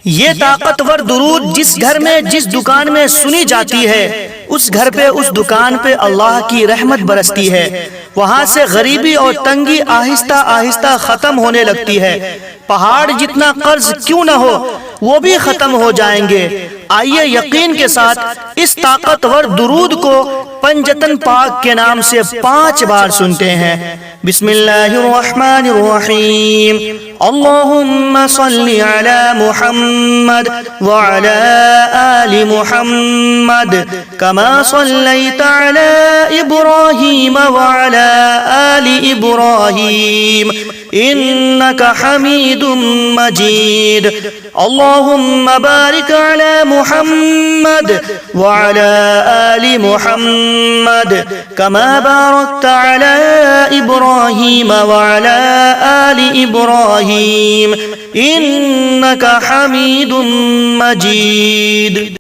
ये ताकतवर दुरूद जिस घर में जिस दुकान में सुनी जाती है, उस घर पे उस दुकान पे अल्लाह की रहमत बरसती है। वहाँ से गरीबी और तंगी आहिस्ता आहिस्ता खत्म होने लगती है। पहाड़ जितना कर्ज क्यों न हो वो भी खत्म हो जाएंगे। आइए यकीन के साथ इस ताकतवर दुरूद को पंजतन पाक के नाम से 5 बार सुनते हैं। बिस्मिल्लाहिर्रहमानिर्रहीम। अल्लाहुम्मा सल्ली अला मुहम्मद व अला आलि मुहम्मद कमा सल्लैता अला इब्राहीम व अला आलि इब्राहीम इन्नका हमीदुम मजीद। अल्लाहुम्मा बारिक अला मुहम्मद व अला आलि मुहम्मद कमा बारकता अला इब्राहीम व अला आलि इब्राहीम इन्नका हमीदुम मजीद।